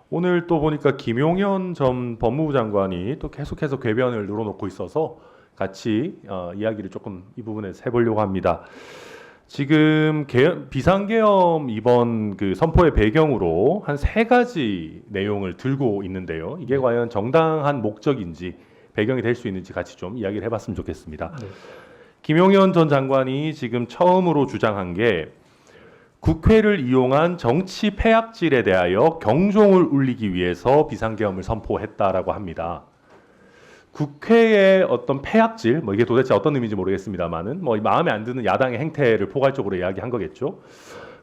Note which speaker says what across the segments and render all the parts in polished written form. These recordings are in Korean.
Speaker 1: 오늘 또 보니까 김용현 전 법무부 장관이 또 계속해서 궤변을 늘어놓고 있어서 같이 이야기를 조금 이 부분에서 해보려고 합니다. 지금 비상계엄 이번 그 선포의 배경으로 한 세 가지 내용을 들고 있는데요. 이게 과연 정당한 목적인지 배경이 될 수 있는지 같이 좀 이야기를 해봤으면 좋겠습니다.
Speaker 2: 네.
Speaker 1: 김용현 전 장관이 지금 처음으로 주장한 게 국회를 이용한 정치 패악질에 대하여 경종을 울리기 위해서 비상계엄을 선포했다라고 합니다. 국회의 어떤 패악질, 이게 도대체 어떤 의미인지 모르겠습니다만은 마음에 안 드는 야당의 행태를 포괄적으로 이야기한 거겠죠.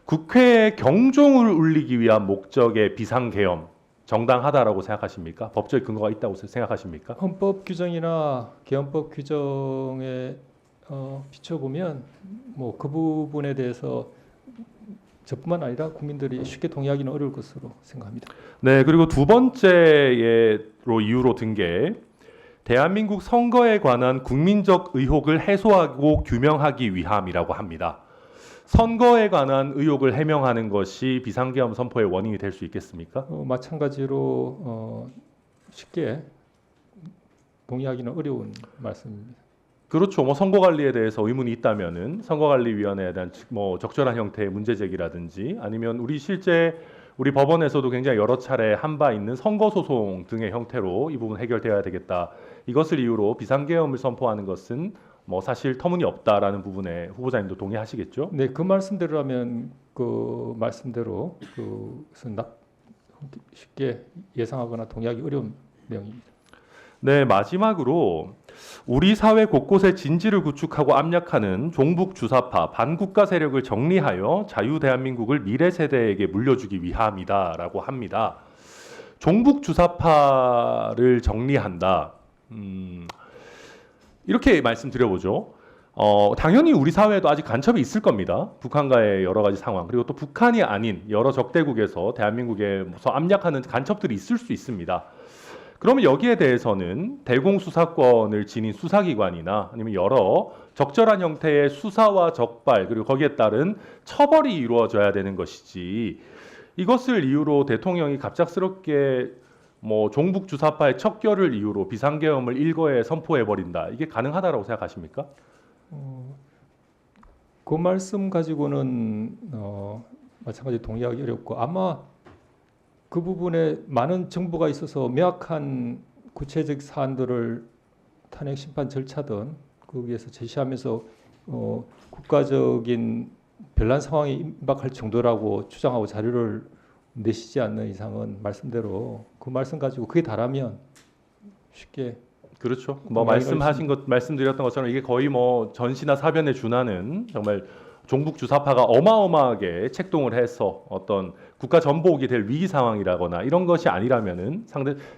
Speaker 1: 국회의 경종을 울리기 위한 목적의 비상계엄 정당하다라고 생각하십니까? 법적 근거가 있다고 생각하십니까?
Speaker 2: 헌법 규정이나 개헌법 규정에 비춰보면 그 부분에 대해서 저뿐만 아니라 국민들이 쉽게 동의하기는 어려울 것으로 생각합니다.
Speaker 1: 네, 그리고 두 번째로 이유로 든 게 대한민국 선거에 관한 국민적 의혹을 해소하고 규명하기 위함이라고 합니다. 선거에 관한 의혹을 해명하는 것이 비상계엄 선포의 원인이 될 수 있겠습니까?
Speaker 2: 마찬가지로 쉽게 동의하기는 어려운 말씀입니다.
Speaker 1: 그렇죠. 선거 관리에 대해서 의문이 있다면은 선거관리위원회에 대한 적절한 형태의 문제 제기라든지 아니면 우리 법원에서도 굉장히 여러 차례 한 바 있는 선거 소송 등의 형태로 이 부분 해결되어야 되겠다. 이것을 이유로 비상계엄을 선포하는 것은 사실 터무니없다라는 부분에 후보자님도 동의하시겠죠?
Speaker 2: 네, 그 말씀대로라면 그 말씀대로 그것은 쉽게 예상하거나 동의하기 어려운 내용입니다.
Speaker 1: 네, 마지막으로 우리 사회 곳곳에 진지를 구축하고 압력하는 종북 주사파 반국가 세력을 정리하여 자유 대한민국을 미래 세대에게 물려주기 위함이다라고 합니다. 종북 주사파를 정리한다. 이렇게 말씀드려보죠. 당연히 우리 사회에도 아직 간첩이 있을 겁니다. 북한과의 여러 가지 상황 그리고 또 북한이 아닌 여러 적대국에서 대한민국에서 압력하는 간첩들이 있을 수 있습니다. 그러면 여기에 대해서는 대공수사권을 지닌 수사기관이나 아니면 여러 적절한 형태의 수사와 적발 그리고 거기에 따른 처벌이 이루어져야 되는 것이지 이것을 이유로 대통령이 갑작스럽게 종북 주사파의 척결을 이유로 비상계엄을 일거에 선포해버린다. 이게 가능하다라고 생각하십니까?
Speaker 2: 그 말씀 가지고는 마찬가지로 동의하기 어렵고 아마 그 부분에 많은 정보가 있어서 명확한 구체적 사안들을 탄핵 심판 절차든 거기에서 제시하면서 국가적인 변란 상황에 임박할 정도라고 주장하고 자료를 내시지 않는 이상은 말씀대로 그 말씀 가지고 그게 다라면 쉽게
Speaker 1: 그렇죠. 말씀드렸던 것처럼 이게 거의 전시나 사변에 준하는 정말 종북 주사파가 어마어마하게 책동을 해서 어떤 국가 전복이 될 위기 상황이라거나 이런 것이 아니라면은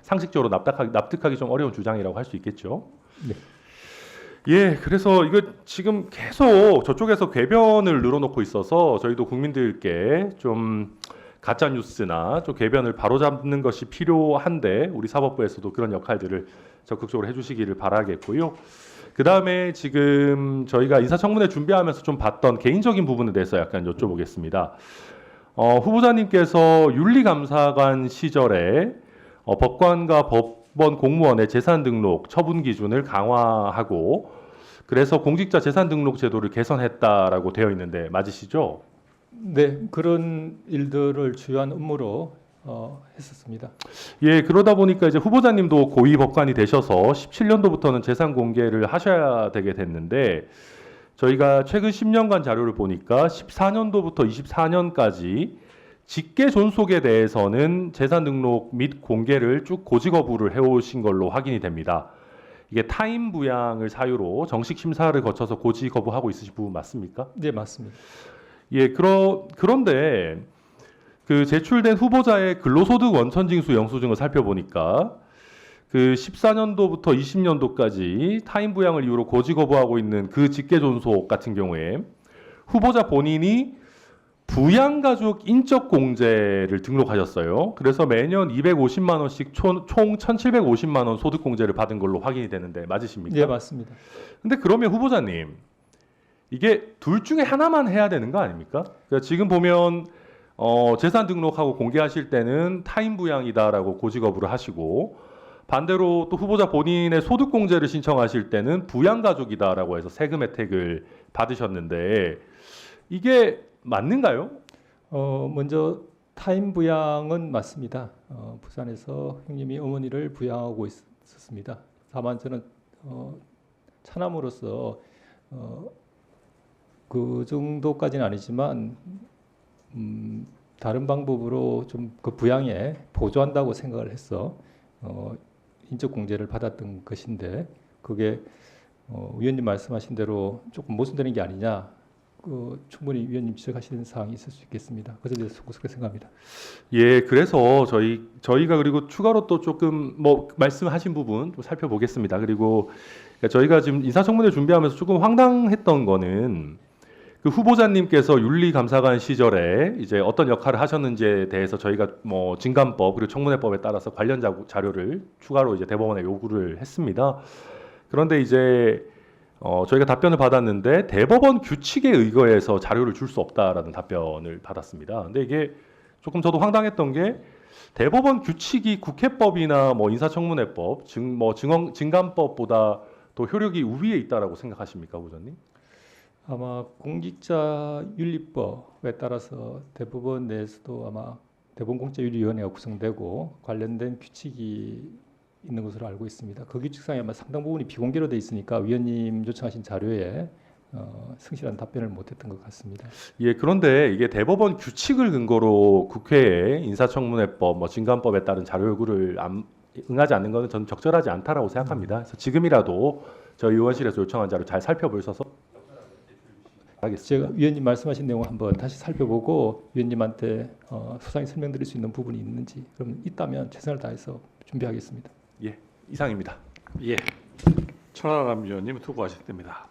Speaker 1: 상식적으로 납득하기 좀 어려운 주장이라고 할 수 있겠죠.
Speaker 2: 네.
Speaker 1: 예, 그래서 이거 지금 계속 저쪽에서 궤변을 늘어놓고 있어서 저희도 국민들께 좀 가짜 뉴스나 좀 궤변을 바로잡는 것이 필요한데 우리 사법부에서도 그런 역할들을 적극적으로 해주시기를 바라겠고요. 그 다음에 지금 저희가 인사청문회 준비하면서 좀 봤던 개인적인 부분에 대해서 약간 여쭤보겠습니다. 후보자님께서 윤리감사관 시절에 법관과 법원 공무원의 재산 등록 처분 기준을 강화하고 그래서 공직자 재산 등록 제도를 개선했다라고 되어 있는데 맞으시죠?
Speaker 2: 네, 그런 일들을 주요한 업무로 했었습니다.
Speaker 1: 예, 그러다 보니까 이제 후보자님도 고위 법관이 되셔서 17년도부터는 재산 공개를 하셔야 되게 됐는데 저희가 최근 10년간 자료를 보니까 14년도부터 24년까지 직계 존속에 대해서는 재산 등록 및 공개를 쭉 고지 거부를 해오신 걸로 확인이 됩니다. 이게 타인 부양을 사유로 정식 심사를 거쳐서 고지 거부하고 있으신 부분 맞습니까?
Speaker 2: 네, 맞습니다.
Speaker 1: 예, 그런데 그 제출된 후보자의 근로소득 원천징수 영수증을 살펴보니까 그 14년도부터 20년도까지 타인 부양을 이유로 고지 거부하고 있는 그 직계존속 같은 경우에 후보자 본인이 부양가족 인적공제를 등록하셨어요. 그래서 매년 250만 원씩 총 1,750만 원 소득공제를 받은 걸로 확인이 되는데 맞으십니까?
Speaker 2: 네, 맞습니다.
Speaker 1: 근데 그러면 후보자님 이게 둘 중에 하나만 해야 되는 거 아닙니까? 그러니까 지금 보면 재산 등록하고 공개하실 때는 타인 부양이다라고 고지거부를 하시고 반대로 또 후보자 본인의 소득 공제를 신청하실 때는 부양 가족이다라고 해서 세금 혜택을 받으셨는데 이게 맞는가요?
Speaker 2: 먼저 타인 부양은 맞습니다. 부산에서 형님이 어머니를 부양하고 있었습니다. 다만 저는 차남으로서 그 정도까지는 아니지만 다른 방법으로 좀 그 부양에 보조한다고 생각을 해서 인적 공제를 받았던 것인데 그게 위원님 말씀하신 대로 조금 모순되는 게 아니냐. 충분히 위원님 지적하시는 사항이 있을 수 있겠습니다. 그것에 대해서 그렇게 생각합니다.
Speaker 1: 예, 그래서 저희가 그리고 추가로 또 조금 뭐 말씀하신 부분 좀 살펴보겠습니다. 그리고 저희가 지금 인사청문회 준비하면서 조금 황당했던 거는 그 후보자님께서 윤리감사관 시절에 이제 어떤 역할을 하셨는지에 대해서 저희가 뭐 진감법 그리고 청문회법에 따라서 관련 자료를 추가로 이제 대법원에 요구를 했습니다. 그런데 이제 저희가 답변을 받았는데 대법원 규칙에 의거해서 자료를 줄 수 없다라는 답변을 받았습니다. 근데 이게 조금 저도 황당했던 게 대법원 규칙이 국회법이나 뭐 인사청문회법, 진감법보다 또 효력이 우위에 있다라고 생각하십니까, 후보자님?
Speaker 2: 아마 공직자윤리법에 따라서 대법원 내에서도 아마 대법원공직자윤리위원회가 구성되고 관련된 규칙이 있는 것으로 알고 있습니다. 그 규칙상에 아마 상당 부분이 비공개로 돼 있으니까 위원님 요청하신 자료에 성실한 답변을 못했던 것 같습니다.
Speaker 1: 예, 그런데 이게 대법원 규칙을 근거로 국회에 인사청문회법, 뭐 진감법에 따른 자료 요구를 응하지 않는 것은 저는 적절하지 않다라고 생각합니다. 그래서 지금이라도 저희 의원실에서 요청한 자료 잘 살펴보셔서
Speaker 2: 제가 위원님 말씀하신 내용 한번 다시 살펴보고 위원님한테 소상히 설명드릴 수 있는 부분이 있는지 그럼 있다면 최선을 다해서 준비하겠습니다.
Speaker 1: 예, 이상입니다.
Speaker 3: 예, 천하람 위원님 수고하셨습니다.